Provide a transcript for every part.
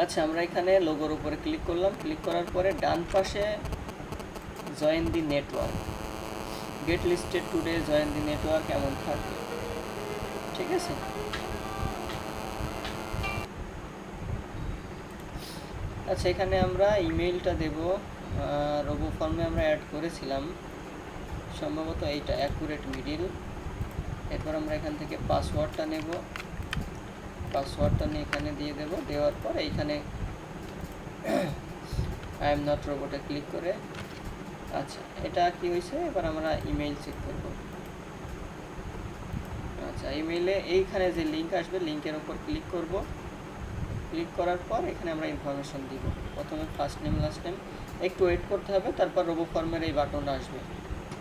আচ্ছা, আমরা এখানে লোগোর উপরে ক্লিক করলাম। ক্লিক করার পরে ডান পাশে join the network, get listed today, join the network এমন থাকবে। ঠিক আছে, আচ্ছা এখানে আমরা ইমেইলটা দেব। রোবো ফর্মে আমরা অ্যাড করেছিলাম সম্ভবত এইটা, অ্যাকুরেট মিডিল। এরপর আমরা এখান থেকে পাসওয়ার্ডটা নেব, পাসওয়ার্ডটা নিয়ে এখানে দিয়ে দেব। দেওয়ার পর এইখানে আই এম নট রোবটে ক্লিক করে, আচ্ছা এটা কি হয়েছে, এবার আমরা ইমেইল চেক করব। আচ্ছা, ইমেইলে এইখানে যে লিঙ্ক আসবে, লিঙ্কের উপর ক্লিক করব। ক্লিক করার পর এখানে আমরা ইনফরমেশন দিব। প্রথমে ফার্স্ট নেম, লাস্ট নেম, একটু ওয়েট করতে হবে। তারপর রোবো ফর্মের এই বাটন আসবে,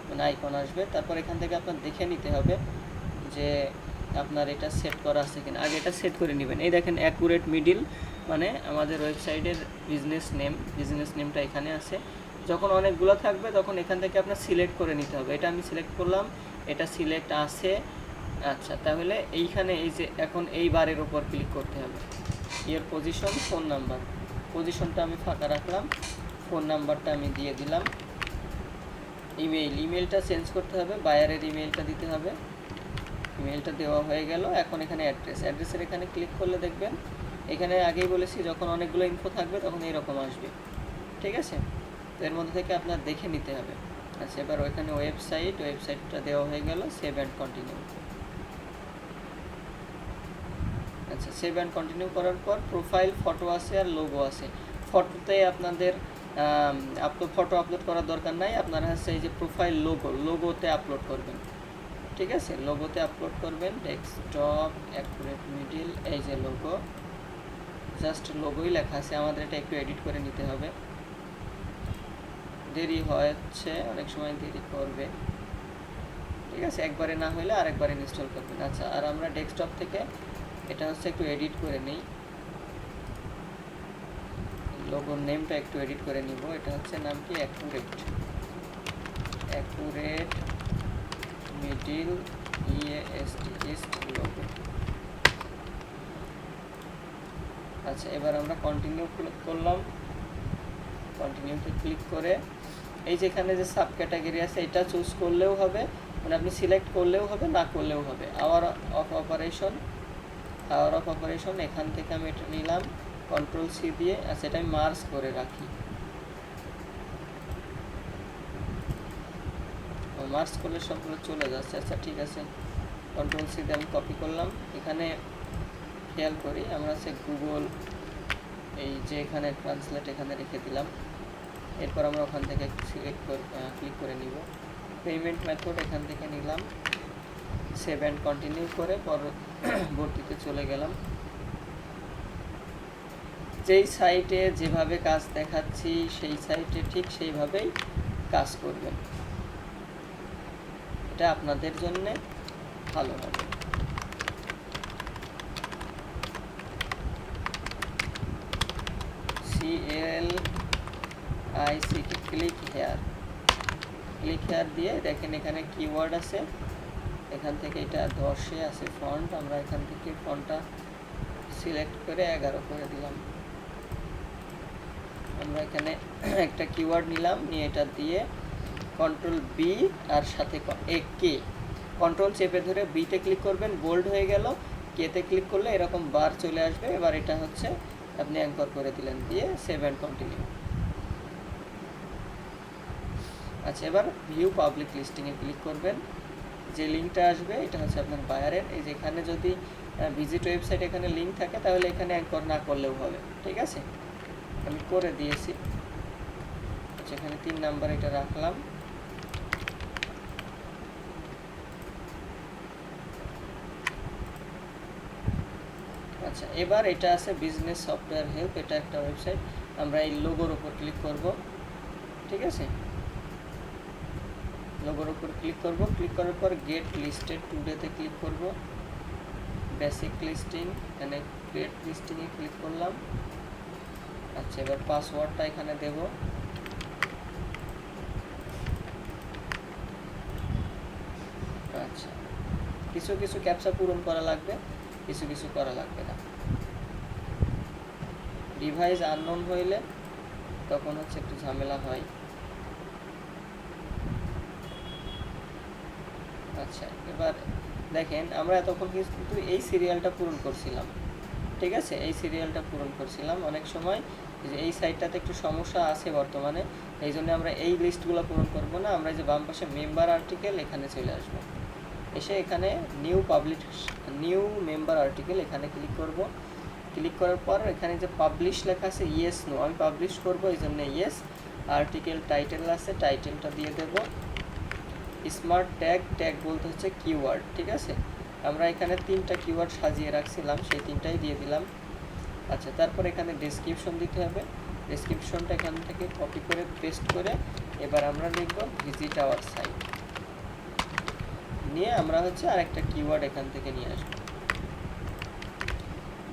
মানে আইকন আসবে। তারপর এখান থেকে আপনার দেখে নিতে হবে যে আপনার এটা সেট করা আছে কিনা। আগে এটা সেট করে নেবেন। এই দেখেন অ্যাকুরেট মিডিল, মানে আমাদের ওয়েবসাইটের বিজনেস নেমটা এখানে আছে। যখন অনেকগুলো থাকবে তখন এখান থেকে আপনার সিলেক্ট করে নিতে হবে। এটা আমি সিলেক্ট করলাম, এটা সিলেক্ট আছে। আচ্ছা, তাহলে এইখানে এই যে এখন এই বারের উপর ক্লিক করতে হবে। এর পজিশন, ফোন নাম্বার, পজিশনটা আমি ফাঁকা রাখলাম, ফোন নাম্বারটা আমি দিয়ে দিলাম। ইমেইলটা চেঞ্জ করতে হবে, বায়ারের ইমেইলটা দিতে হবে। ইমেইলটা দেওয়া হয়ে গেল। এখন এখানে অ্যাড্রেসের এখানে ক্লিক করলে দেখবেন এখানে আগেই বলেছি যখন অনেকগুলো ইনফো থাকবে তখন এইরকম আসবে। ঠিক আছে, তো এর মধ্যে থেকে আপনার দেখে নিতে হবে। আচ্ছা, এবার ওইখানে ওয়েবসাইটটা দেওয়া হয়ে গেল। Save and continue. আচ্ছা, সেভ অ্যান্ড কন্টিনিউ করার পর প্রোফাইল ফটো আছে আর লোগো আছে। ফটোতে আপনাদের ফটো আপলোড করার দরকার নাই, আপনারা হচ্ছে এই যে প্রোফাইল লোগোতে আপলোড করবেন। ঠিক আছে, লোগোতে আপলোড করবেন। ডেস্কটপ, অ্যাকুরেট মিডিল, এই যে লোগো, জাস্ট লোগোই লেখা আছে। আমাদের এটা একটু এডিট করে নিতে হবে। দেরি হচ্ছে, অনেক সময় দেরি করবে। ঠিক আছে, একবারে না হলে আরেকবার ইনস্টল করবেন। আচ্ছা, আর আমরা ডেস্কটপ থেকে এটা হচ্ছে একটু এডিট করে নিই, লোগোর নেমটা একটু এডিট করে নিব। এটা হচ্ছে নাম কি, অ্যাকুরেট মিডিল ইস্ট লোগো। আচ্ছা, এবার আমরা কন্টিনিউ ক্লিক করলাম। কন্টিনিউতে ক্লিক করে এই যেখানে যে সাব ক্যাটাগরি আছে এটা চুজ করলেও হবে, মানে আপনি সিলেক্ট করলেও হবে, না করলেও হবে। আওয়ার অফ অপারেশন এখান থেকে আমি এটা নিলাম কন্ট্রোল সি দিয়ে। আচ্ছা, এটা আমি মার্জ করে রাখি, মার্জ করলে সবগুলো চলে যাচ্ছে। আচ্ছা ঠিক আছে, কন্ট্রোল সি দিয়ে আমি কপি করলাম। এখানে খেয়াল করি আমরা হচ্ছে গুগল, এই যে এখানে ট্রান্সলেট এখানে রেখে দিলাম। এরপর আমরা ওখান থেকে ক্লিক করে নিব। পেমেন্ট মেথড এখান থেকে নিলাম, সেভ অ্যান্ড কন্টিনিউ করে পরবর্তীতে চলে গেলাম। যেই সাইটে যেভাবে কাজ দেখাচ্ছি সেই সাইটে ঠিক সেইভাবেই কাজ করবেন, এটা আপনাদের জন্য ভালো হবে। CLIC ক্লিক হেয়ার দিয়ে দেখেন এখানে কিওয়ার্ড আছে। এখান থেকে এটা 10-এ আছে ফন্ট, আমরা এখান থেকে ফন্টটা সিলেক্ট করে 11 করে দিলাম। আমরা এখানে একটা কিওয়ার্ড নিলাম, নিয়ে এটা দিয়ে কন্ট্রোল বি আর সাথে কে, কন্ট্রোল চেপে ধরে বিতে ক্লিক করবেন, বোল্ড হয়ে গেল। কেতে ক্লিক করলে এরকম বার চলে আসবে। এবার এটা হচ্ছে আপনি অ্যাঙ্কর করে দিলেন, দিয়ে সেভ অ্যান্ড কন্টিনিউ। আচ্ছা, এবার ভিউ পাবলিক লিস্টিংয়ে ক্লিক করবেন। যে লিঙ্কটা আসবে এটা হচ্ছে আপনার বায়ারের। এই যেখানে যদি ভিজিট ওয়েবসাইট এখানে লিঙ্ক থাকে তাহলে এখানে অ্যাঙ্কর না করলেও হবে। ঠিক আছে, আমি করে দিয়েছি। আচ্ছা, এখানে 3 নাম্বার এটা রাখলাম। আচ্ছা, এবার এটা আছে বিজনেস সফটওয়্যার হেল্প, এটা একটা ওয়েবসাইট। আমরা এই লোগোর উপর ক্লিক করব। ঠিক আছে, লোগোর উপর ক্লিক করব। ক্লিক করার পর গেট লিস্টেড টুডেতে ক্লিক করব। বেসিক লিস্টিং, এখানে গেট লিস্টিংয়ে ক্লিক করলাম। আচ্ছা, এবার পাসওয়ার্ডটা এখানে দেব। আচ্ছা, কিছু ক্যাপচা পূরণ করা লাগবে, কিছু করা লাগবে না। ডিভাইস আননোন হইলে তখন হচ্ছে একটু ঝামেলা হয়। আচ্ছা, এবার দেখেন আমরা এতক্ষণ কিন্তু এই সিরিয়ালটা পূরণ করছিলাম, ঠিক আছে, এই সিরিয়ালটা পূরণ করছিলাম। অনেক সময় যে এই সাইটটাতে একটু সমস্যা আছে বর্তমানে, এই জন্য আমরা এই লিস্টগুলো পূরণ করব না, আমরা যে বাম পাশে মেম্বার আর্টিকেল এখানে চলে আসবো, এসে এখানে নিউ মেম্বার আর্টিকেল এখানে ক্লিক করব। ক্লিক করার পর এখানে যে পাবলিশ লেখা আছে ইয়েস নো, আমি পাবলিশ করব এই জন্য ইয়েস। আর্টিকেল টাইটেল আছে, টাইটেলটা দিয়ে দেব স্মার্ট ট্যাগ বলতে হচ্ছে কিওয়ার্ড, ঠিক আছে, আমরা এখানে 3টা কিওয়ার্ড সাজিয়ে রাখছিলাম, সেই 3টাই দিয়ে দিলাম। আচ্ছা, তারপর এখানে ডেসক্রিপশন দিতে হবে, ডেসক্রিপশনটা এখান থেকে কপি করে পেস্ট করে এবার আমরা লিখব ভিজিট আওয়ার সাইট, নিয়ে আমরা হচ্ছে আরেকটা কিওয়ার্ড এখান থেকে নিয়ে আসব,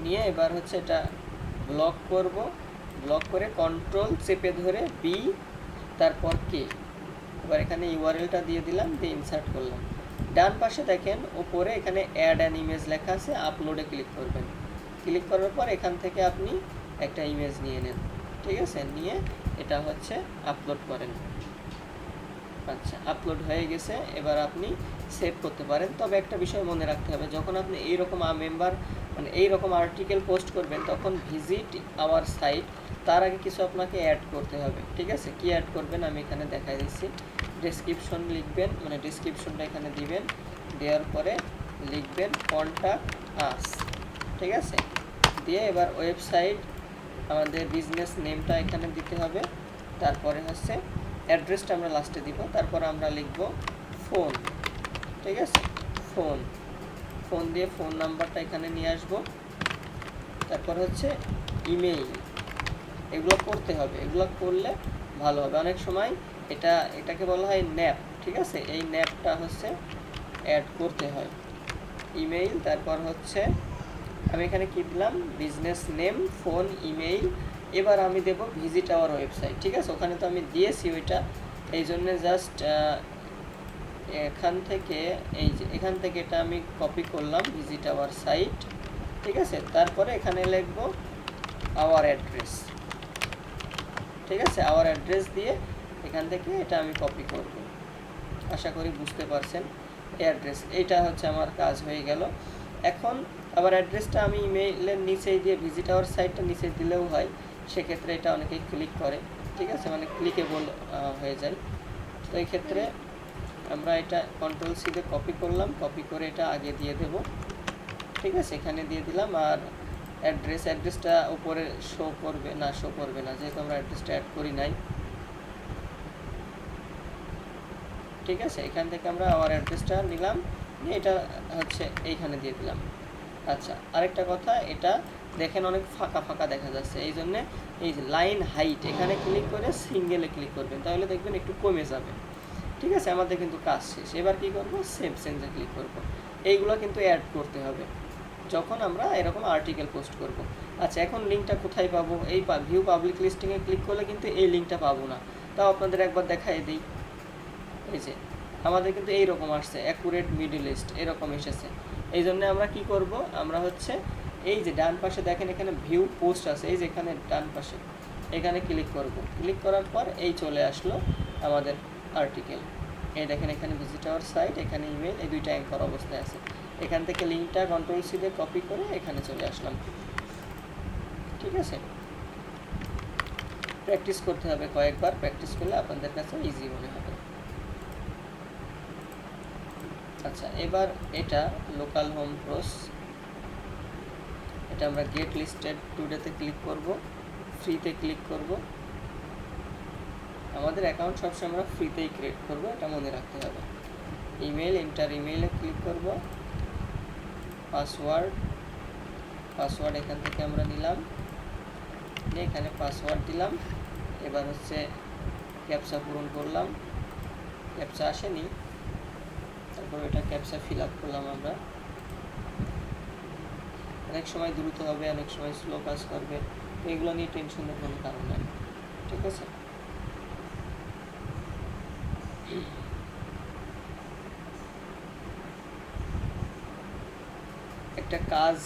নিয়ে এবার হচ্ছে এটা ব্লক করব, ব্লক করে কন্ট্রোল চেপে ধরে বি তারপর কে, এবার এখানে ইউআরএলটা দিয়ে দিলাম, দিয়ে ইনসার্ট করলাম। ডান পাশে দেখেন উপরে এখানে অ্যাড অ্যান ইমেজ লেখা আছে, আপলোডে ক্লিক করবেন। ক্লিক করার পর এখান থেকে আপনি একটা ইমেজ নিয়ে নেন, ঠিক আছে, নিয়ে এটা হচ্ছে আপলোড করেন। আচ্ছা, আপলোড হয়ে গেছে, এবার আপনি সেভ করতে পারেন। তবে একটা বিষয় মনে রাখতে হবে, যখন আপনি এইরকম মেম্বার মানে এইরকম আর্টিকেল পোস্ট করবেন তখন ভিজিট আওয়ার সাইট, তার আগে কিছু আপনাকে অ্যাড করতে হবে, ঠিক আছে, কি অ্যাড করবেন আমি এখানে দেখাই দিচ্ছি। ডেসক্রিপশন লিখবেন, মানে ডেসক্রিপশনটা এখানে দিবেন, দেওয়ার পরে লিখবেন কন্টাক্ট আস, ঠিক আছে, দিয়ে এবার ওয়েবসাইট আমাদের বিজনেস নেমটা এখানে দিতে হবে, তারপরে হচ্ছে অ্যাড্রেসটা আমরা লাস্টে দিব, তারপর আমরা লিখব ফোন, ঠিক আছে, ফোন দিয়ে ফোন নাম্বারটা এখানে নিয়ে আসব, তারপর হচ্ছে ইমেইল, এগুলো করতে হবে, এগুলো করলে ভালো হবে। অনেক সময় এটাকে বলা হয় ন্যাপ, ঠিক আছে, এই ন্যাপটা হচ্ছে অ্যাড করতে হয়। ইমেইল, তারপর হচ্ছে আমি এখানে কি দিলাম, বিজনেস নেম, ফোন, ইমেইল, এবার আমি দেব ভিজিট আওয়ার ওয়েবসাইট, ঠিক আছে, ওখানে তো আমি দিয়েছি ওইটা, এই জন্য জাস্ট এখান থেকে এখান থেকে এটা আমি কপি করলাম ভিজিট আওয়ার সাইট, ঠিক আছে, তারপরে এখানে লিখব আওয়ার অ্যাড্রেস, ঠিক আছে, আওয়ার অ্যাড্রেস দিয়ে এখান থেকে এটা আমি কপি করব। আশা করি বুঝতে পারছেন। অ্যাড্রেস এইটা হচ্ছে আমার কাজ হয়ে গেল। এখন আবার অ্যাড্রেসটা আমি ইমেইলের নিচেই দিয়ে ভিজিট আওয়ার সাইটটা নিচে দিলেও হয়, সেক্ষেত্রে এটা অনেকেই ক্লিক করে, ঠিক আছে, মানে ক্লিকেবল হয়ে যায়। তো এই ক্ষেত্রে আমরা এটা কন্ট্রোল সি দিয়ে কপি করলাম, কপি করে এটা আগে দিয়ে দেব, ঠিক আছে, এখানে দিয়ে দিলাম। আর অ্যাড্রেসটা উপরে শো করবে না যেহেতু আমরা অ্যাড্রেসটা অ্যাড করি নাই, ঠিক আছে, এখান থেকে আমরা আওয়ার অ্যাড্রেসটা নিলাম, নিয়ে এটা হচ্ছে এইখানে দিয়ে দিলাম। আচ্ছা, আরেকটা কথা, এটা দেখেন অনেক ফাঁকা দেখা যাচ্ছে, এই জন্য এই যে লাইন হাইট এখানে ক্লিক করে সিঙ্গেলে ক্লিক করবেন, তাহলে দেখবেন একটু কমে যাবে, ঠিক আছে, আমাদের কিন্তু কাজ শেষ। এবার কি করব, সেভ চেঞ্জে ক্লিক করব। এইগুলো কিন্তু অ্যাড করতে হবে যখন আমরা এরকম আর্টিকেল পোস্ট করব। আচ্ছা, এখন লিঙ্কটা কোথায় পাবো, এই ভিউ পাবলিক লিস্টিংয়ে ক্লিক করলে কিন্তু এই লিঙ্কটা পাবো না, তাও আপনাদের একবার দেখাই দিই। এই যে আমাদের কিন্তু এইরকম আসছে, অ্যাকুরেট মিডল লিস্ট এরকম এসেছে। এই জন্য আমরা কি করব, আমরা হচ্ছে এই যে ডান পাশে দেখেন এখানে ভিউ পোস্ট আছে, এই যে এখানে ডান পাশে এখানে ক্লিক করব। ক্লিক করার পর এই চলে আসলো আমাদের আর্টিকেল, এই দেখেন এখানে ভিজিট আওয়ার সাইট, এখানে ইমেল, এই দুইটা অ্যাঙ্কর অবস্থায় আছে। এখান থেকে লিঙ্কটা কন্ট্রোল সি দিয়ে কপি করে এখানে চলে আসলাম, ঠিক আছে। প্র্যাকটিস করতে হবে, কয়েকবার প্র্যাকটিস করলে আপনাদের কাছে ইজি মনে হবে। আচ্ছা, এবার এটা লোকাল হোম প্রোস, এটা আমরা গেট লিস্টেড টুডেতে ক্লিক করব, ফ্রিতে ক্লিক করব। আমাদের অ্যাকাউন্ট সবসময় আমরা ফ্রিতেই ক্রিয়েট করব, এটা মনে রাখতে হবে। ইমেল, এন্টার ইমেইলে ক্লিক করব, পাসওয়ার্ড এখান থেকে আমরা নিলাম, নিয়ে এখানে পাসওয়ার্ড দিলাম। এবার হচ্ছে ক্যাপচা পূরণ করলাম, ক্যাপচা আসেনি, তারপর এটা ক্যাপচা ফিল আপ করলাম আমরা। অনেক সময় দ্রুত হবে, অনেক সময় স্লো কাজ করবে, এগুলো নিয়ে টেনশনের কোনো কারণ নাই, ঠিক আছে। একটা কাজ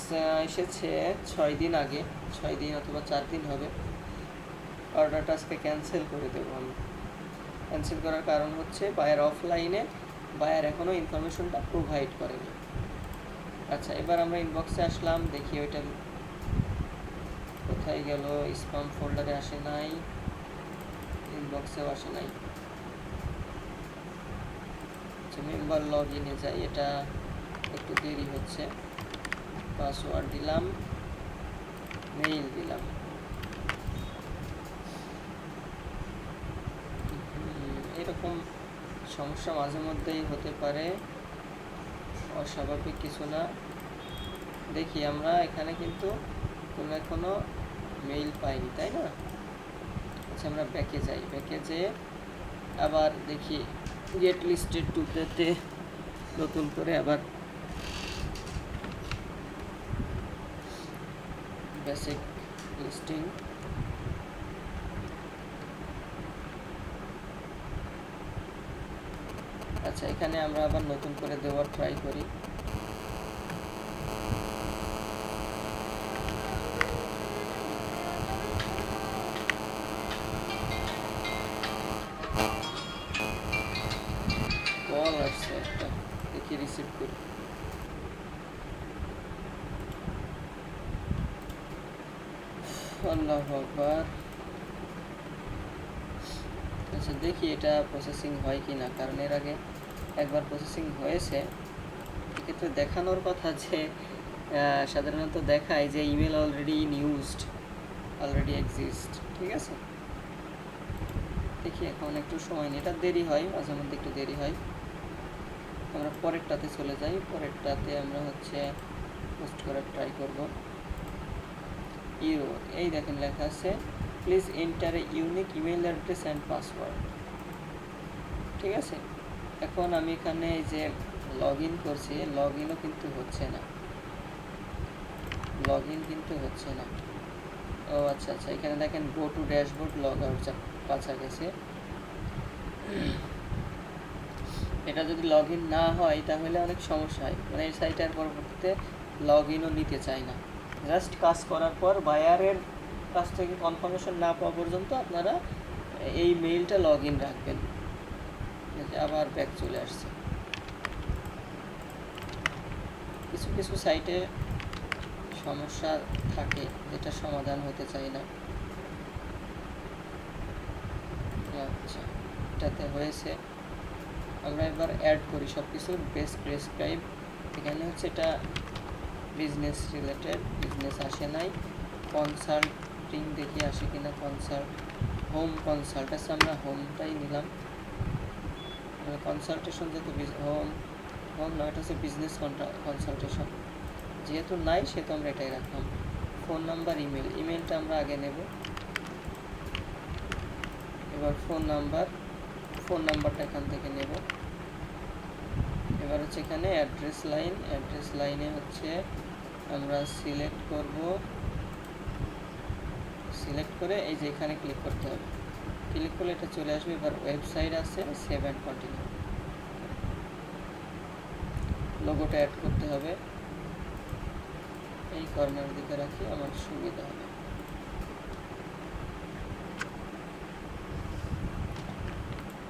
এসেছে 6 দিন আগে, 6 দিন অথবা 4 দিন হবে। অর্ডারটা আজকে ক্যান্সেল করে দেবো আমি। ক্যান্সেল করার কারণ হচ্ছে বায়ার অফলাইনে, বায়ার এখনও ইনফরমেশনটা প্রোভাইড করেনি। আচ্ছা, এবার আমরা ইনবক্সে আসলাম, দেখি ওইটা কোথায় গেল। স্প্যাম ফোল্ডারে আসে নাই, ইনবক্সেও আসে নাই। আচ্ছা, মেম্বার লগ ইনে যাই, এটা একটু দেরি হচ্ছে। পাসওয়ার্ড দিলাম, মেইল দিলাম। এরকম সমস্যা মাঝে মধ্যেই হতে পারে, অস্বাভাবিক কিছু না। দেখি আমরা এখানে কিন্তু কোনো মেইল পাইনি, তাই না? আচ্ছা, আমরা ব্যাকে যাই, ব্যাকে যেয়ে আবার দেখি গেট লিস্টেড টুতে নতুন করে আবার বেসিক লিস্টিং। আচ্ছা, এখানে আমরা আবার নতুন করে দেওয়ার ট্রাই করি। কল আসছে একটা, দেখি রিসিভ করি। আল্লাহু আকবার। আচ্ছা, দেখি এটা প্রসেসিং হয় কি না, কারণ এর আগে একবার প্রসেসিং হয়েছে। এক্ষেত্রে দেখানোর কথা যে সাধারণত দেখায় যে email already in used, already exist. ঠিক আছে, দেখি এখন একটু সময় নিয়ে, এটা দেরি হয়, মাঝে মধ্যে একটু দেরি হয়। আমরা পরেরটাতে চলে যাই, পরেরটাতে আমরা হচ্ছে পোস্ট করার ট্রাই করব। ইউরো, এই দেখেন লেখা আছে please enter a unique email address and password. ঠিক আছে, এখন আমি এখানে এই যে লগ ইন করছি, লগ ইনও কিন্তু হচ্ছে না, লগ ইন কিন্তু হচ্ছে না। ও আচ্ছা আচ্ছা, এখানে দেখেন go to dashboard log out কাছা গেছে। এটা যদি লগ ইন না হয় তাহলে অনেক সমস্যা হয়, মানে এই সাইটের পরবর্তীতে লগ ইনও নিতে চায় না। জাস্ট কাজ করার পর বায়ারের কাছ থেকে কনফার্মেশন না পাওয়া পর্যন্ত আপনারা এই মেইলটা লগ ইন রাখবেন। আবার ব্যাক চলে আসছে। কিছু কিছু সাইটে সমস্যা থাকে যেটা সমাধান হতে চায় না। আচ্ছা, এটাতে হয়েছে। আমরা এবার অ্যাড করি সব কিছু, বেস্ট প্রেসক্রাইব। এখানে হচ্ছে এটা বিজনেস রিলেটেড, বিজনেস আসে নাই। কনসাল্টিং দেখি আসে কিনা, কনসাল্ট, হোম কনসাল্ট আছে, আমরা হোমটাই নিলাম। কনসালটেশন যেহেতু হোম হোম না, এটা হচ্ছে বিজনেস কনসালটেশন, যেহেতু নাই সেহেতু আমরা এটাই রাখলাম। ফোন নাম্বার, ইমেল, ইমেলটা আমরা আগে নেব। এবার ফোন নাম্বারটা এখান থেকে নেব। এবার হচ্ছে এখানে অ্যাড্রেস লাইন, অ্যাড্রেস লাইনে হচ্ছে আমরা সিলেক্ট করব, সিলেক্ট করে এই যে এখানে ক্লিক করতে হবে। ক্লিক করলে এটা চলে আসবে। এবার ওয়েবসাইট আছে, সেভ অ্যান্ড কন্টিনিউ। লোগোটা অ্যাড করতে হবে, এই কর্নার দিকে রাখি, আমার সুবিধা হবে।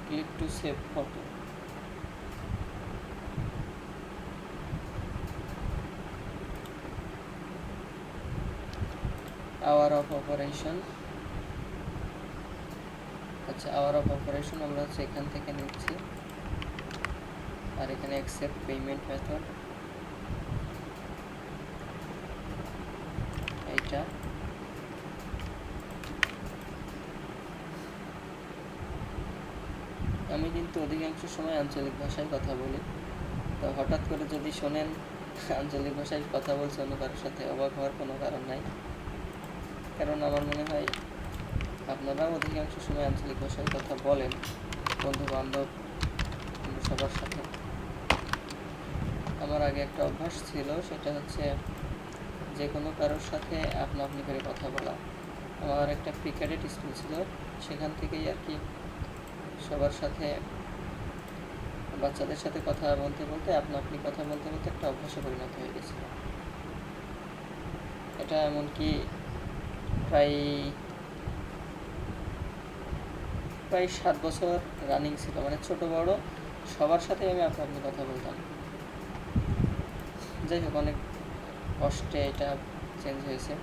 Click to save photo. Hour of operation, আচ্ছা আওয়ার অফ অপারেশন আমরা হচ্ছে এখান থেকে নিচ্ছি। আর এখানে অ্যাকসেপ্ট পেমেন্ট মেথড, এইটা। আমি কিন্তু অধিকাংশ সময় আঞ্চলিক ভাষায় কথা বলি, তো হঠাৎ করে যদি শোনেন আঞ্চলিক ভাষায় কথা বলছে অন্য কারোর সাথে, অবাক হওয়ার কোনো কারণ নাই। কারণ আমার মনে হয় আপনারাও অধিকাংশ সময় আঞ্চলিক ভাষায় কথা বলেন, বন্ধু বান্ধব সবার সাথে। আমার আগে একটা অভ্যাস ছিল, সেটা হচ্ছে যে কোনো কারোর সাথে আপনা আপনি করে কথা বলা। আমার একটা প্রি ক্যাডেট স্কুল ছিল, সেখান থেকেই আর কি সবার সাথে, বাচ্চাদের সাথে কথা বলতে বলতে আপনা আপনি কথা বলতে বলতে একটা অভ্যাসে পরিণত হয়ে গেছিল। এটা এমনকি প্রায় 7 বছর রানিং ছিল, মানে ছোট বড় সবার সাথে আমি আপনি কথা বলতাম। যাই হোক, অনেক কষ্টে এটা চেঞ্জ হয়েছে,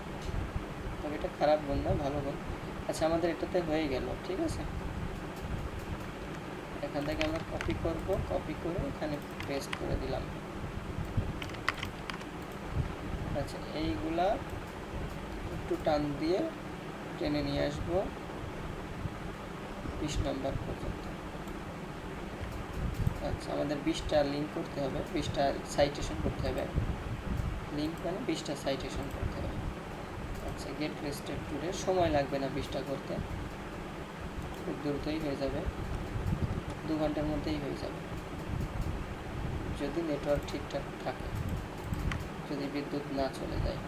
তবে এটা খারাপ গুণ না, ভালো গুণ। আচ্ছা, আমাদের এটাতে হয়ে গেল, ঠিক আছে। এখান থেকে আমরা কপি করব, কপি করে এখানে পেস্ট করে দিলাম। আচ্ছা, এইগুলা একটু টান দিয়ে টেনে নিয়ে আসবো 20 নম্বর পর্যন্ত। আচ্ছা, আমাদের 20টা লিঙ্ক করতে হবে, 20টা সাইটেশন করতে হবে। লিঙ্ক মানে 20টা সাইটেশন করতে হবে। আচ্ছা, গেট লিস্টেড টুডে সময় লাগবে না 20টা করতে, খুব দ্রুতই হয়ে যাবে, 2 ঘন্টার মধ্যেই হয়ে যাবে, যদি নেটওয়ার্ক ঠিকঠাক থাকে, যদি বিদ্যুৎ না চলে যায়।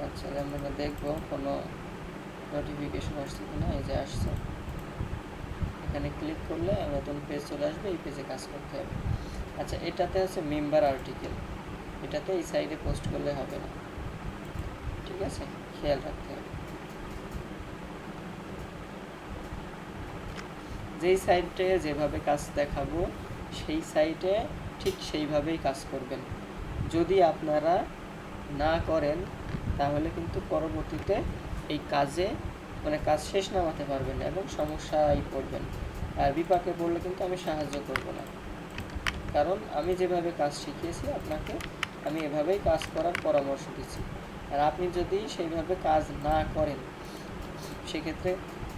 আচ্ছা, আমরা দেখবো কোনো নোটিফিকেশন আসছে কিনা। এই যে আসছে, এখানে ক্লিক করলে নতুন পেজ চলে আসবে, এই পেজে কাজ করতে হবে। আচ্ছা, এটাতে হচ্ছে মেম্বার আর্টিকেল, এটাতে এই সাইডে পোস্ট করলে হবে না, ঠিক আছে, খেয়াল রাখতে হবে। যেই সাইটে যেভাবে কাজ দেখাবো সেই সাইটে ঠিক সেইভাবেই কাজ করবেন। যদি আপনারা না করেন তাহলে কিন্তু পরবর্তীতে এই কাজে মানে কাজ শেষ নামাতে পারবেন না এবং সমস্যায় পড়বেন। আর বিপাকে পড়লে কিন্তু আমি সাহায্য করব না, কারণ আমি যেভাবে কাজ শিখিয়েছি আপনাকে, আমি এভাবেই কাজ করার পরামর্শ দিচ্ছি। আর আপনি যদি সেইভাবে কাজ না করেন সেক্ষেত্রে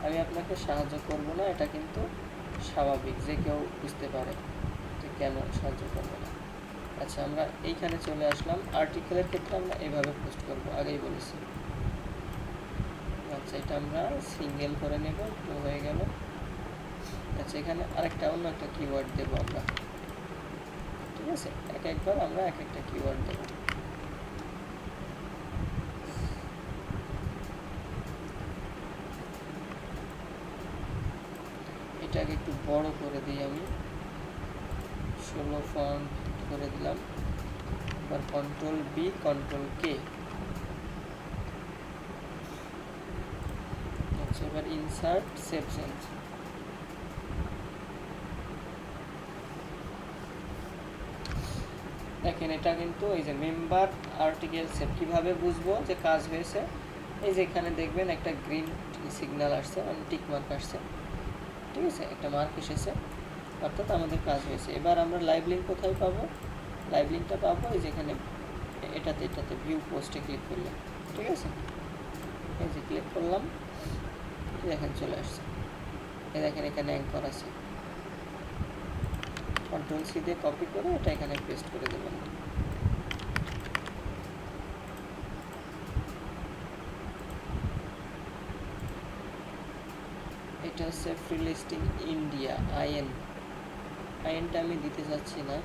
আমি আপনাকে সাহায্য করব না, এটা কিন্তু স্বাভাবিক, যে কেউ বুঝতে পারে যে কেন সাহায্য করব না। আচ্ছা, আমরা এইখানে চলে আসলাম। আর্টিকেলের ক্ষেত্রে আমরা এভাবে পোস্ট করব, আগেই বলেছি। আচ্ছা, এটা আমরা সিঙ্গেল করে নেব, তো হয়ে গেল। আচ্ছা, এখানে আরেকটা অন্য একটা কিওয়ার্ড দেব আমরা, ঠিক আছে, একবার আমরা একটা কিওয়ার্ড দেব। এটাকে একটু বড় করে দিই আমি, 16 ফন্ট করে দিলাম। এবার কন্ট্রোল বি, কন্ট্রোল কে। আচ্ছা, এবার ইনসার্ট, সেভ চেঞ্জ। দেখেন, এটা কিন্তু এই যে মেম্বার আর্টিকেল সেভ, কীভাবে বুঝবো যে কাজ হয়েছে? এই যে এখানে দেখবেন একটা গ্রিন সিগন্যাল আসছে, মানে টিক মার্ক আসছে, ঠিক আছে, একটা মার্ক এসেছে, অর্থাৎ আমাদের কাজ হয়েছে। এবার আমরা লাইভ লিঙ্ক কোথায় পাবো? লাইভ লিঙ্কটা পাবো এই যেখানে, এটাতে ভিউ পোস্টে ক্লিক করলে, ঠিক আছে, এই যে ক্লিক করলাম, দেখেন চলে আসছে। এই দেখেন এখানে অ্যাঙ্কর আছে, কন্ট্রোল সি দিয়ে কপি করে এটা এখানে পেস্ট করে দেবেন। এটা হচ্ছে ফ্রি লিস্টিং ইন্ডিয়া, আইএনটা আমি দিতে চাচ্ছি না,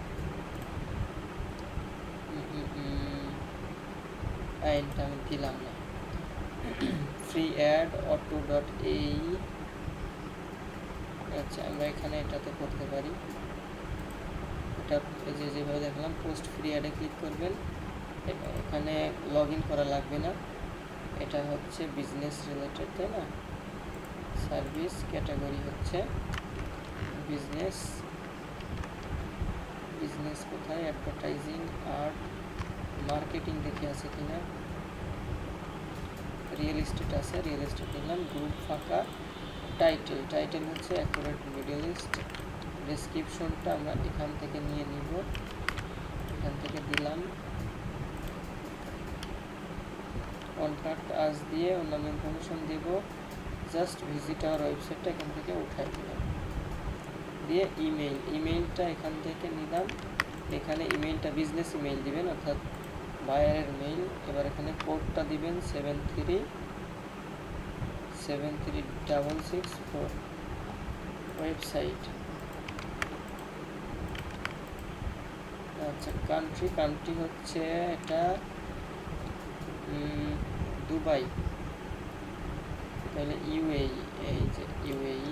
আইএনটা আমি দিলাম না। ফ্রি অ্যাড অটো ডট এই। আচ্ছা, আমরা এখানে এটাতে করতে পারি। এটা এই যে যেভাবে দেখলাম, পোস্ট ফ্রি অ্যাডে ক্লিক করবেন, এখানে লগ ইন করা লাগবে না। এটা হচ্ছে বিজনেস রিলেটেড, তাই না? সার্ভিস ক্যাটাগরি হচ্ছে বিজনেস, কোথায়? অ্যাডভার্টাইজিং, আর্ট, মার্কেটিং দেখে আছে কিনা, রিয়েল এস্টেট আছে, রিয়েল এস্টেট নিলাম, গ্রুপ ফাঁকা, টাইটেল হচ্ছে অ্যাকুরেট মিডল ইস্ট। ডেসক্রিপশনটা আমরা এখান থেকে নিয়ে নিব, এখান থেকে দিলাম। কন্ট্যাক্ট আস দিয়ে অন্যান্য ইনফরমেশন দেব, জাস্ট ভিজিট আওয়ার ওয়েবসাইটটা এখান থেকে উঠাই দিলাম, দিয়ে ইমেইলটা এখান থেকে নিলাম। এখানে ইমেইলটা বিজনেস ইমেইল দিবেন, অর্থাৎ বায়ারের মেইল। এবার এখানে কোডটা দিবেন 7373664, ওয়েবসাইট। আচ্ছা, কান্ট্রি হচ্ছে এটা দুবাই, তাহলে ইউএই, এই যে ইউএই,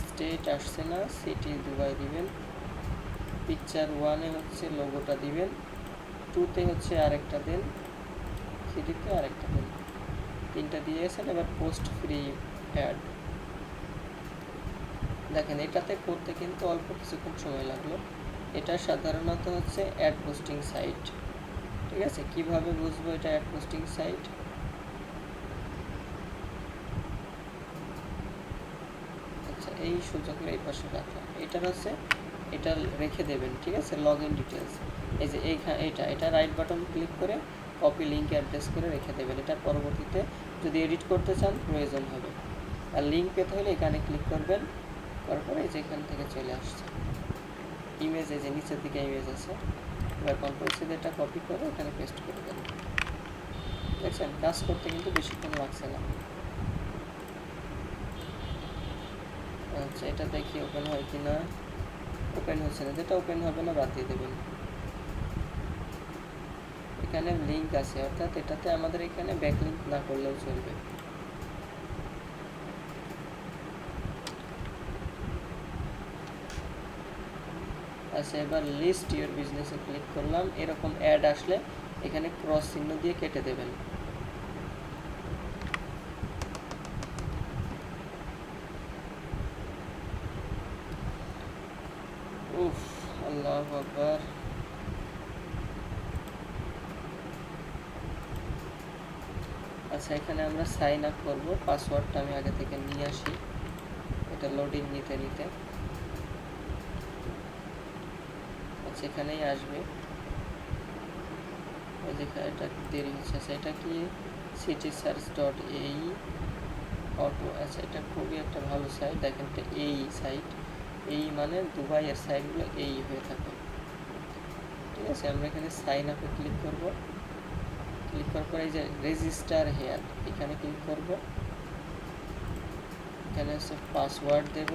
স্টেট আসছে না, সিটি দুবাই দিবেন। পিকচার 1-এ হচ্ছে লোগোটা দিবেন, 2-তে হচ্ছে আরেকটা দেন, 3-তে আরেকটা দেন, 3টা দিয়ে গেছেন। এবার পোস্ট ফ্রি অ্যাড, দেখেন এটাতে করতে কিন্তু অল্প কিছুক্ষণ সময় লাগলো। এটা সাধারণত হচ্ছে অ্যাড পোস্টিং সাইট। ঠিক আছে, কিভাবে বুঝবো এটা অ্যাড পোস্টিং সাইট? আচ্ছা, এই সুযোগ এই পাশে রাখা, এটার হচ্ছে এটা রেখে দেবেন। ঠিক আছে, লগ ইন ডিটেলস, এই যে এইখানে এটা রাইট বাটন ক্লিক করে কপি লিঙ্ক অ্যাড্রেস করে রেখে দেবেন। এটা পরবর্তীতে যদি এডিট করতে চান প্রয়োজন হবে। আর লিঙ্ক পেতে হলে এখানে ক্লিক করবেন, করার পরে এই যে এখান থেকে চলে আসছে ইমেজ, এই যে নিচের দিকে ইমেজ আছে। এবার কন্ট্রোল সি এটা কপি করে এখানে পেস্ট করে দেন। দেখছেন কাজ করতে কিন্তু বেশিক্ষণ লাগছে না। আচ্ছা, এটা দেখি ওপেন হয় কি না। ওপেন হচ্ছে না, যেটা ওপেন হবে না বাদ দিয়ে দেবেন। এখানে লিঙ্ক আছে, অর্থাৎ এটাতে আমাদের এখানে ব্যাকলিঙ্ক না করলেও চলবে। আচ্ছা, এবার লিস্ট ইওর বিজনেসে ক্লিক করলাম। এরকম অ্যাড আসলে এখানে ক্রস চিহ্ন দিয়ে কেটে দেবেন। উফ, আল্লাহু আকবার। আচ্ছা, এখানে আমরা সাইন আপ করব। পাসওয়ার্ডটা আমি আগে থেকে নিয়ে আসি, এটা লোডিং নিতে নিতে। আচ্ছা, এখানেই আসবে, ওই যে এটা দেরি হচ্ছে। আচ্ছা, এটা কি citysearch.ai অটো। আচ্ছা, এটা খুবই একটা ভালো সাইট। দেখেন এটা এই সাইট, এই মানে দুবাইয়ের সাইটগুলো এই হয়ে থাকে। ঠিক আছে, আমরা এখানে সাইন আপে ক্লিক করব। ক্লিক করার পরে এই যে রেজিস্টার হেয়ার, এখানে ক্লিক করব। এখানে হচ্ছে পাসওয়ার্ড দেব।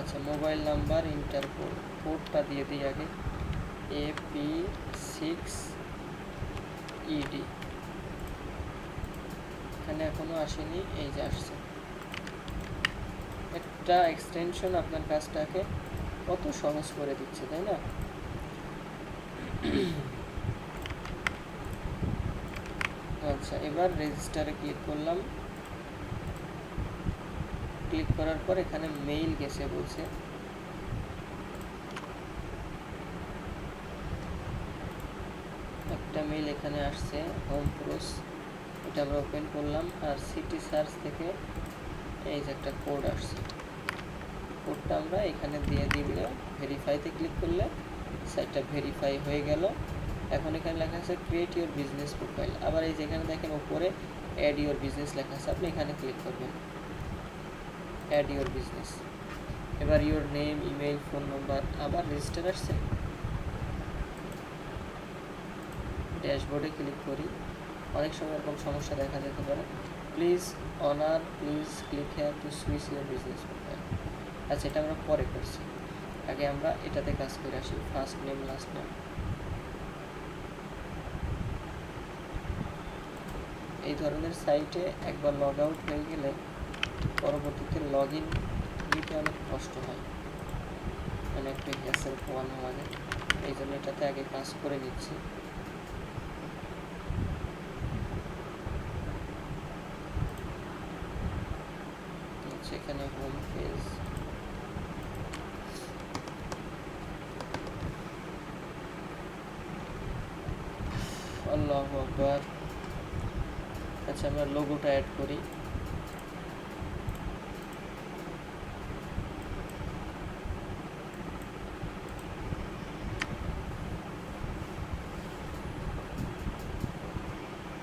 আচ্ছা, মোবাইল নাম্বার ইন্টার কোডটা দিয়ে দিই আগে, AP6ED। এখানে এখনো আসেনি, এই যে আসছে। একটা এক্সটেনশন আপনার কাজটাকে কত সহজ করে দিচ্ছে, তাই না? আচ্ছা, এবার রেজিস্টারে ক্লিক করলাম। ক্লিক করার পর এখানে মেইল গেছে বলছে। একটা মেইল এখানে আসছে, হোম প্রোস, এটা আমরা ওপেন করলাম। আর সিটি সার্চ থেকে এই যে একটা কোড আসছে, কোডটা আমরা এখানে দিয়ে দিলে ভেরিফাইতে ক্লিক করলে সাইটটা ভেরিফাই হয়ে গেল। এখন এখানে লেখা আছে ক্রিয়েট ইউর বিজনেস প্রোফাইল। আবার এই যেখানে দেখেন উপরে অ্যাড ইউর বিজনেস লেখা আছে, আপনি এখানে ক্লিক করবেন, অ্যাড ইউর বিজনেস। এবার your name, email, phone number, আবার রেজিস্টার আসছে। ড্যাশবোর্ডে ক্লিক করি, অনেক সময় এরকম সমস্যা দেখা যেতে পারে। Please click here to switch your business profile. আচ্ছা, এটা আমরা পরে করছি, আগে আমরা এটাতে কাজ করে আসি। First name, last name. এই ধরনের সাইটে একবার লগ আউট হয়ে গেলে পরবর্তীতে লগ ইন নিতে অনেক কষ্ট হয়, মানে একটু হ্যাসেল পোয়ানো লাগে। এই জন্য এটাতে আগে কাজ করে নিচ্ছি। এখানে হোম পেজ, আল্লাহু আকবার। আচ্ছা, আমরা লোগোটা অ্যাড করি।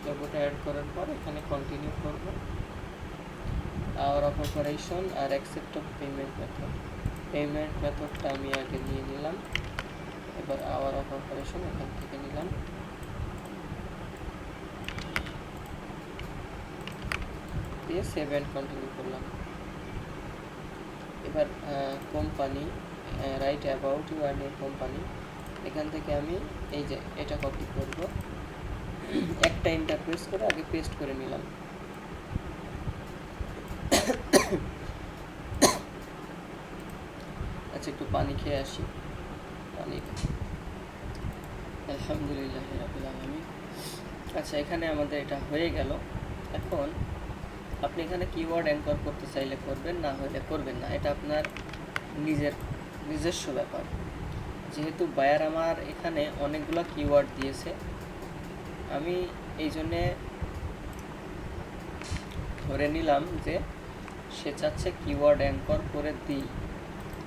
লোগোটা অ্যাড করার পর এখানে কন্টিনিউ করব। আওয়ার অফ অপারেশন আর accept of payment method, payment মেথডটা আমি আগে নিয়ে নিলাম। এবার আওয়ার অফ অপারেশন এখান থেকে নিলাম, দিয়ে সেভ অ্যান্ড কন্টিনিউ করলাম। এবার company, write about you are new company, এখান থেকে আমি এই যে এটা কপি করব, একটা এন্টার প্রেস করে আগে পেস্ট করে নিলাম। আচ্ছা, একটু পানি খেয়ে আসি। পানি, আলহামদুলিল্লাহ রাব্বিল আলামিন। আচ্ছা, এখানে আমাদের এটা হয়ে গেল। এখন আপনি এখানে কিওয়ার্ড অ্যাঙ্কর করতে চাইলে করবেন, না হলে করবেন না, এটা আপনার নিজস্ব ব্যাপার। যেহেতু বায়ার আমার এখানে অনেকগুলো কিওয়ার্ড দিয়েছে, আমি এই জন্যে ধরে নিলাম যে সে চাচ্ছে কিওয়ার্ড অ্যাঙ্কর করে দিই,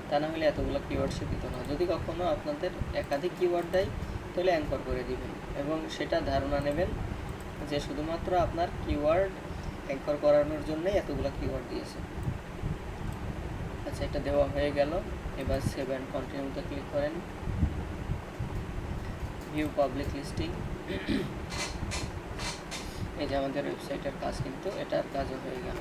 তা না হলে এতগুলো কিওয়ার্ড সে দিত না। যদি কখনো আপনাদের একাধিক কিওয়ার্ড দেয় তাহলে অ্যাঙ্কর করে দিবেন, এবং সেটা ধারণা নেবেন যে শুধুমাত্র আপনার কিওয়ার্ড অ্যাঙ্কর করানোর জন্যই এতগুলো কিওয়ার্ড দিয়েছে। আচ্ছা, এটা দেওয়া হয়ে গেল। এবার সেভ অ্যান্ড কন্টিনিউতে ক্লিক করেন। View public listing. এই যে আমাদের ওয়েবসাইটের কাজ, কিন্তু এটার কাজও হয়ে গেল।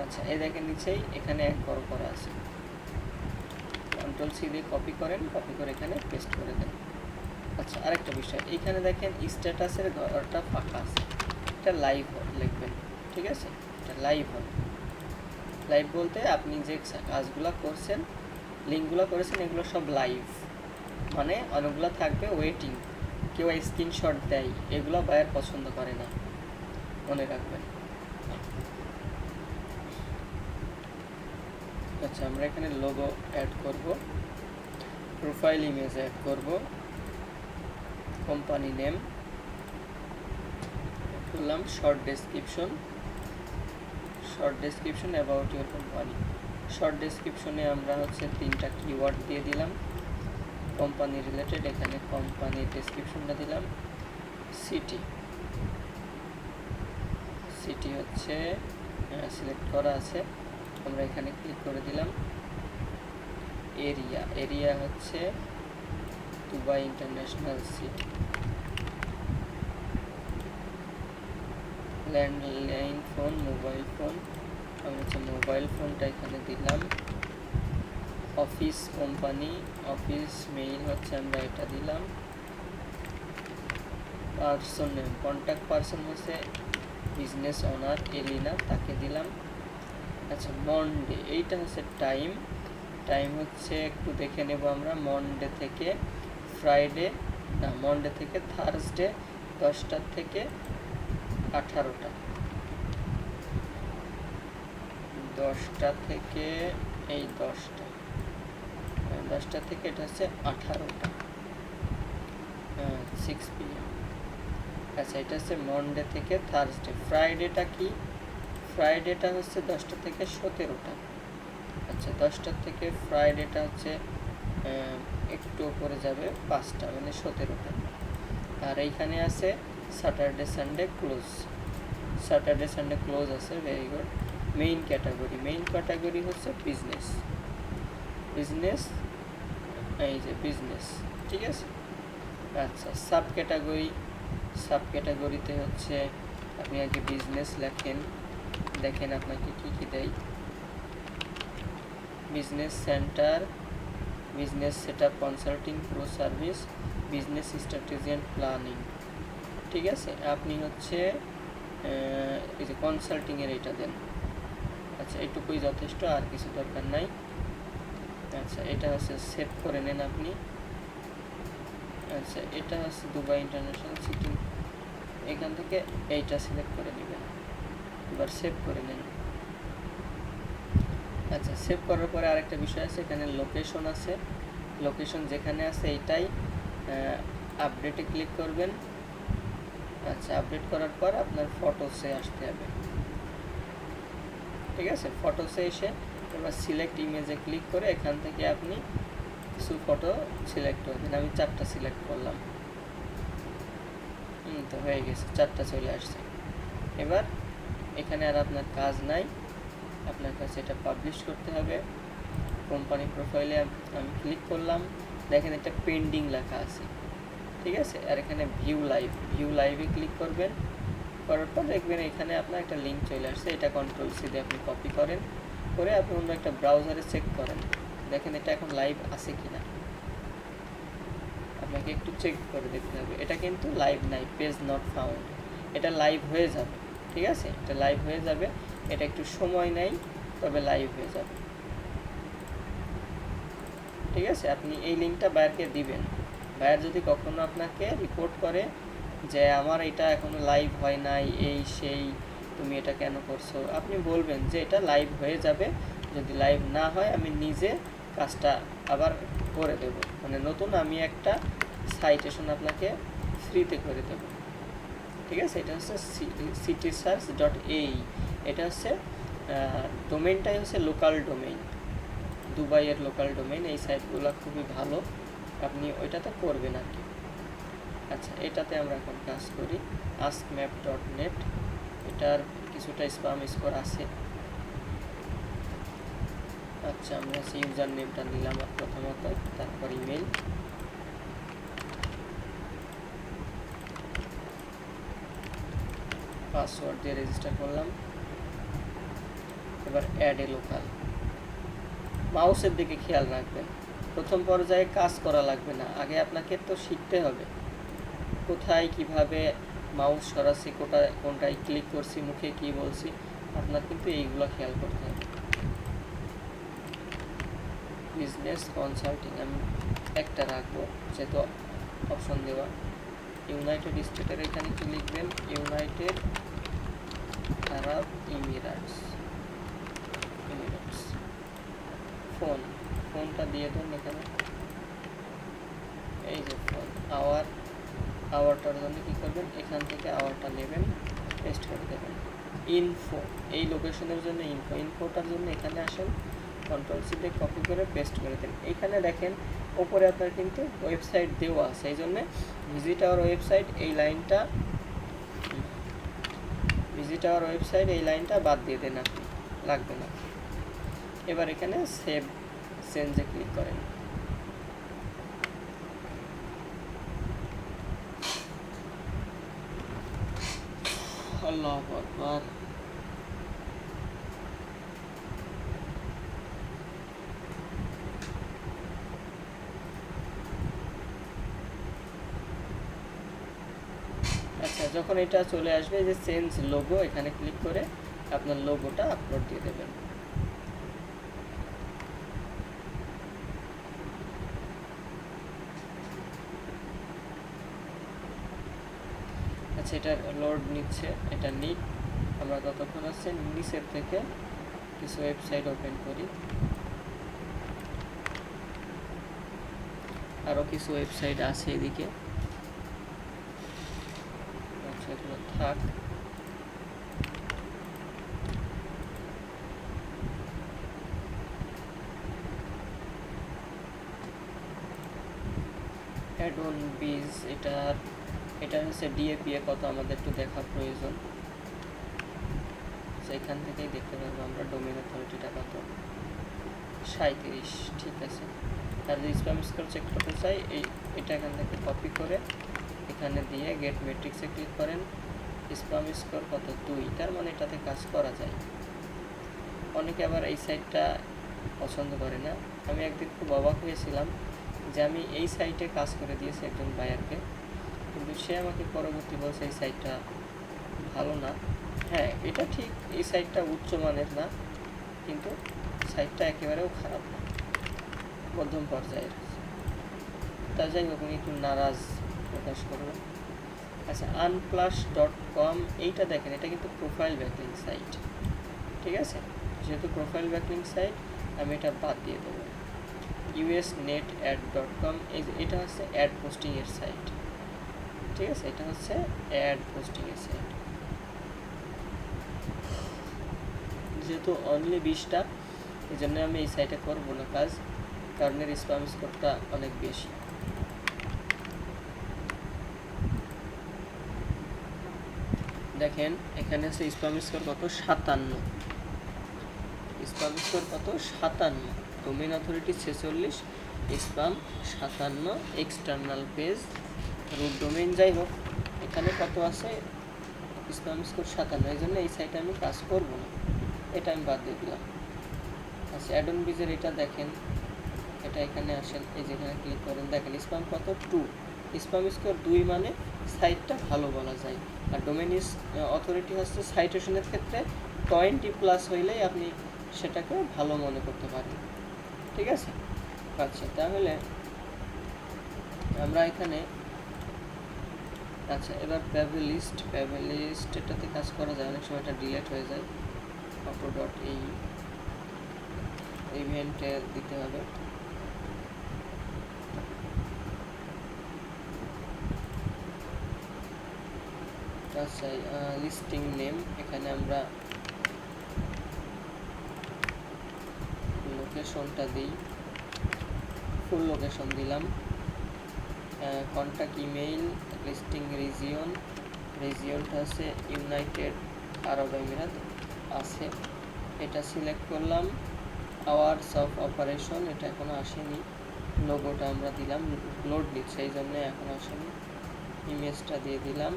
আচ্ছা, এই দেখেন নিচেই এখানে অ্যাঙ্কর করা আছে। কন্ট্রোল-সি দিয়ে কপি করেন, কপি করে এখানে পেস্ট করে দেন। আচ্ছা, আরেকটা বিষয়, এইখানে দেখেন স্ট্যাটাসের ঘরটা ফাঁকা আছে, এটা লাইভ লিখবেন। ঠিক আছে, এটা লাইভ হবে। লাইভ বলতে আপনি যে কাজগুলো করছেন, লিঙ্কগুলো করেছেন, এগুলো সব লাইভ, মানে অনেকগুলো থাকবে ওয়েটিং, কেউ স্ক্রিনশট দেয়, এগুলো বায়ার পছন্দ করে না, মনে রাখবেন। আচ্ছা, আমরা এখানে লোগো অ্যাড করব, প্রোফাইল ইমেজ অ্যাড করব, কোম্পানি নেম করলাম, short description about your company. Short ডেসক্রিপশনে আমরা হচ্ছে 3টা কিওয়ার্ড দিয়ে দিলাম, কোম্পানি রিলেটেড, এখানে কোম্পানির ডেসক্রিপশনটা দিলাম। সিটি হচ্ছে সিলেক্ট করা আছে, আমরা এখানে ক্লিক করে দিলাম। এরিয়া হচ্ছে Dubai international city. Landline phone, mobile phone, আমি হচ্ছে মোবাইল ফোনটা এখানে দিলাম। অফিস কোম্পানি, অফিস মেইল হচ্ছে আমরা এটা দিলাম। পার্সন নেম, কন্ট্যাক্ট পার্সন হচ্ছে বিজনেস ওনার এলিনা, তাকে দিলাম। আচ্ছা, মনডে, এইটা হচ্ছে টাইম হচ্ছে একটু দেখে নেব আমরা, মনডে থেকে ফ্রাইডে, না মনডে থেকে থার্সডে 10টা থেকে 18টা, 10টা থেকে এই 10টা থেকে এটা হচ্ছে 18টা, 6 PM। আচ্ছা, এটা হচ্ছে মনডে থেকে থার্সডে। ফ্রাইডেটা কি? ফ্রাইডেটা হচ্ছে 10টা থেকে 17টা। আচ্ছা, 10টা থেকে ফ্রাইডেটা হচ্ছে একটু উপরে যাবে 5টা, মানে 17টা। আর এইখানে আছে স্যাটারডে সানডে ক্লোজ আছে, ভেরি গুড। মেইন ক্যাটাগরি হচ্ছে বিজনেস, এই যে বিজনেস, ঠিক আছে। আচ্ছা, সাব ক্যাটাগরিতে হচ্ছে আপনি আগে বিজনেস লেখেন, দেখেন আপনাকে কি কি দেয়। Business centre, business setup consulting, pro service, business strategy and planning. ঠিক আছে, আপনি হচ্ছে এই যে কনসাল্টিংয়ের এটা দেন। আচ্ছা, এইটুকুই যথেষ্ট, আর কিছু দরকার নাই। আচ্ছা, এটা হচ্ছে সেভ করে নেন আপনি। আচ্ছা, এটা হচ্ছে দুবাই ইন্টারন্যাশনাল সিটি, এখান থেকে এইটা সিলেক্ট করে নেবেন, এবার সেভ করে নেন। আচ্ছা, সেভ করার পরে আরেকটা বিষয় আছে, এখানে লোকেশন আছে, লোকেশন যেখানে আছে এইটাই আপডেটে ক্লিক করবেন। আচ্ছা, আপডেট করার পর আপনার ফটোসে আসতে হবে। ঠিক আছে, ফটোসে এসে এবার সিলেক্ট ইমেজে ক্লিক করে এখান থেকে আপনি কিছু ফটো সিলেক্ট করবেন। আমি 4টা সিলেক্ট করলাম, তো হয়ে গেছে, 4টা চলে আসছে। এবার এখানে আর আপনার কাজ নাই, আপনার কাছে এটা পাবলিশ করতে হবে। কোম্পানি প্রোফাইলে আমি ক্লিক করলাম, দেখেন এটা পেন্ডিং লেখা আছে, ঠিক আছে। আর এখানে ভিউ লাইভে ক্লিক করবেন, করার পর দেখবেন এখানে আপনার একটা লিঙ্ক চলে আসছে, এটা কন্ট্রোল-সি দিয়ে আপনি কপি করেন, করে আপনি অন্য একটা ব্রাউজারে চেক করেন, দেখেন এটা এখন লাইভ আছে কিনা। আপনাকে একটু চেক করে দেখতে হবে। এটা কিন্তু লাইভ নাই, পেজ নট ফাউন্ড। এটা লাইভ হয়ে যাবে, ঠিক আছে, এটা লাইভ হয়ে যাবে। এটা একটু সময় নেয়, তবে লাইভ হয়ে যাবে, ঠিক আছে। আপনি এই লিঙ্কটা বায়ারকে দিবেন। বায়ার যদি কখনো আপনাকে রিপোর্ট করে যে আমার এটা এখনো লাইভ হয় নাই, এই সেই, তুমি এটা কেন করছো, আপনি বলবেন যে এটা লাইভ হয়ে যাবে, যদি লাইভ না হয় আমি নিজে কাজটা আবার করে দেব, মানে নতুন আমি একটা সাইটেশন আপনাকে ফ্রিতে করে দেব, ঠিক আছে। এটা হচ্ছে citysearch.ai, এটা হচ্ছে ডোমেইনটাই হচ্ছে লোকাল ডোমেইন, দুবাইয়ের লোকাল ডোমেইন। এই সাইটগুলো খুবই ভালো, আপনি ওইটাতে করবেন আর কি। আচ্ছা, এটাতে আমরা এখন কাজ করি askmap.net। এটার কিছুটা স্প্যাম স্কোর আছে। আচ্ছা, আমরা সেই ইউজার নেমটা নিলাম প্রথমত, তারপর ইমেল, পাসওয়ার্ড দিয়ে রেজিস্টার করলাম। এবার অ্যাড এ লোকাল। মাউসের দিকে খেয়াল রাখবেন, প্রথম পর্যায়ে কাজ করা লাগবে না, আগে আপনাকে তো শিখতে হবে কোথায় কিভাবে মাউস সরাসরি, কোনটায় ক্লিক করছি, মুখে কি বলছি, আপনার কিন্তু এইগুলো খেয়াল করতে হবে। বিজনেস কনসাল্টিং আমি একটা রাখবো, যেহেতু অপশন দেওয়া। ইউনাইটেড স্টেটের এখানে কি লিখবেন, ইউনাইটেড আরব এমিরেটস। ফোনটা দিয়ে দেন এখানে, এই যে ফোন। আওয়ারটার জন্য কী করবেন, এখান থেকে আওয়ারটা নেবেন, পেস্ট করে দেবেন। ইনফো, এই লোকেশনের জন্য ইনফোটার জন্য এখানে আসেন, কন্ট্রোল সি দিয়ে কপি করে পেস্ট করে দেন। এইখানে দেখেন ওপরে আপনার কিন্তু ওয়েবসাইট দেওয়া আছে, এই জন্যে ভিজিট আওয়ার ওয়েবসাইট এই লাইনটা বাদ দিয়ে দেন, আপনি লাগবে না। এবার এখানে সেভ চেঞ্জে ক্লিক করেন। আল্লাহু আকবার। আচ্ছা, যখন এটা চলে আসবে, যে চেঞ্জ লোগো, এখানে ক্লিক করে আপনার লোগোটা আপলোড দিয়ে দেবেন। আচ্ছা, এটা লোড নিচ্ছে, এটা নিক। আমরা ততক্ষণ আছে নিচের থেকে কিছু ওয়েবসাইট ওপেন করি, আরও কিছু ওয়েবসাইট আছে এদিকে, ওয়েবসাইটগুলো থাক। অ্যাডন বিজ, এটা হচ্ছে ডিএপিএ কত আমাদের একটু দেখা প্রয়োজন, সেখান থেকেই দেখতে পারবো আমরা ডোমেইন অথরিটিটা কত, 37, ঠিক আছে। আর যদি স্প্যাম স্কোর চেক করতে চাই, এটা এখান থেকে কপি করে এখানে দিয়ে গেট মেট্রিক্সে ক্লিক করেন। স্প্যাম স্কোর কত, 2, তার মানে এটাতে কাজ করা যায়। অনেকে আবার এই সাইটটা পছন্দ করে না। আমি একদিন খুব অবাক হয়েছিলাম যে আমি এই সাইটে কাজ করে দিয়েছি একজন বায়ারকে, কিন্তু সে আমাকে পরবর্তী বলছে এই সাইটটা ভালো না। হ্যাঁ, এটা ঠিক, এই সাইটটা উচ্চমানের না, কিন্তু সাইটটা একেবারেও খারাপ না, মধ্যম পর্যায়ের। তা যাই হোক, আমি একটু নারাজ প্রকাশ করব। আচ্ছা, unplus.com, এইটা দেখেন, এটা কিন্তু প্রোফাইল ব্যাকলিং সাইট, ঠিক আছে। যেহেতু প্রোফাইল ব্যাকলিং সাইট, আমি এটা বাদ দিয়ে দেবো। usnetadd.com, এটা হচ্ছে অ্যাড পোস্টিংয়ের সাইট, ঠিক আছে। এটা হচ্ছে অ্যাড পোস্টিংয়ের সাইট, যেহেতু অনলি 20টা, এই জন্য আমি এই সাইটে করবো না কাজ, কারণ এর স্প্যাম স্কোরটা অনেক বেশি। দেখেন এখানে আছে স্প্যাম স্কোর কত, 57, স্প্যাম স্কোর কত, 57, domain authority 46, spam 57, external page root domain, যাই হোক এখানে কত আছে, স্প্যাম স্কোর 57, এই জন্য এই সাইটে আমি কাজ করবো না, এটা আমি বাদ দিয়ে দিলাম। আচ্ছা, অ্যাডন বিজের এটা দেখেন, এটা এখানে আসেন, এই যেখানে ক্লিক করেন, দেখেন স্প্যাম কত, 2, স্প্যাম স্কোর 2 মানে সাইটটা ভালো বলা যায়। আর ডোমেন অথরিটি হচ্ছে সাইটেশনের ক্ষেত্রে 20+ হইলেই আপনি সেটাকে ভালো মনে করতে পারেন। ঠিক আছে? আচ্ছা, তাহলে আমরা এখানে আচ্ছা এবার প্যাভেল লিস্ট এটাতে কাজ করা যায়, অনেক সময় এটা ডিলেট হয়ে যায়। auto.ei ইভেন্টে দিতে হবে। আচ্ছা, লিস্টিং নেম, এখানে আমরা লোকেশনটা দিই, ফুল লোকেশন দিলাম। কন্ট্যাক্ট ইমেইল, লিস্টিং রিজিয়নটা আছে ইউনাইটেড আরব আমিরাত আছে, এটা সিলেক্ট করলাম। আওয়ার্স অফ অপারেশন, এটা এখনো আসেনি। লোগোটা আমরা দিলাম, লোড নিচ্ছে এই জন্য এখন আসেনি। ইমেজটা দিয়ে দিলাম,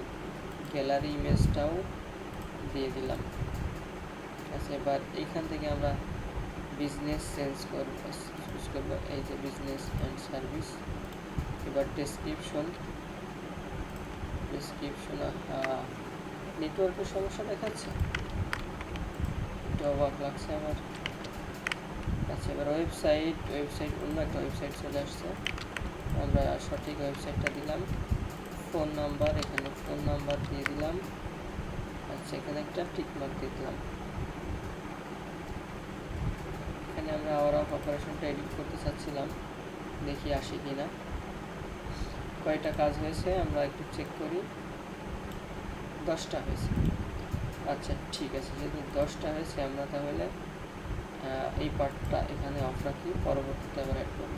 গ্যালারি ইমেজটাও দিয়ে দিলাম। আচ্ছা, এবার এইখান থেকে আমরা বিজনেস চুজ করবো, এই যে বিজনেস অ্যান্ড সার্ভিস। এবার ডেসক্রিপশন নেটওয়ার্কের সমস্যা দেখাচ্ছে, এটা অবাক লাগছে আমার। আচ্ছা, এবার ওয়েবসাইট অন্য একটা ওয়েবসাইট চলে আসছে, আমরা সঠিক ওয়েবসাইটটা দিলাম। ফোন নাম্বার, এখানে ফোন নাম্বার দিয়ে দিলাম। আচ্ছা, এখানে একটা টিকমার্ক দিয়ে দিলাম। এখানে আমরা আওয়ার অফ অপারেশনটা এডিট করতে চাচ্ছিলাম, দেখি আসে কিনা। কয়টা কাজ হয়েছে আমরা একটু চেক করি, 10টা হয়েছে। আচ্ছা ঠিক আছে, যেহেতু 10টা হয়েছে আমরা তাহলে এই পার্টটা এখানে অফ রাখি, পরবর্তীতে আবার অ্যাড করব।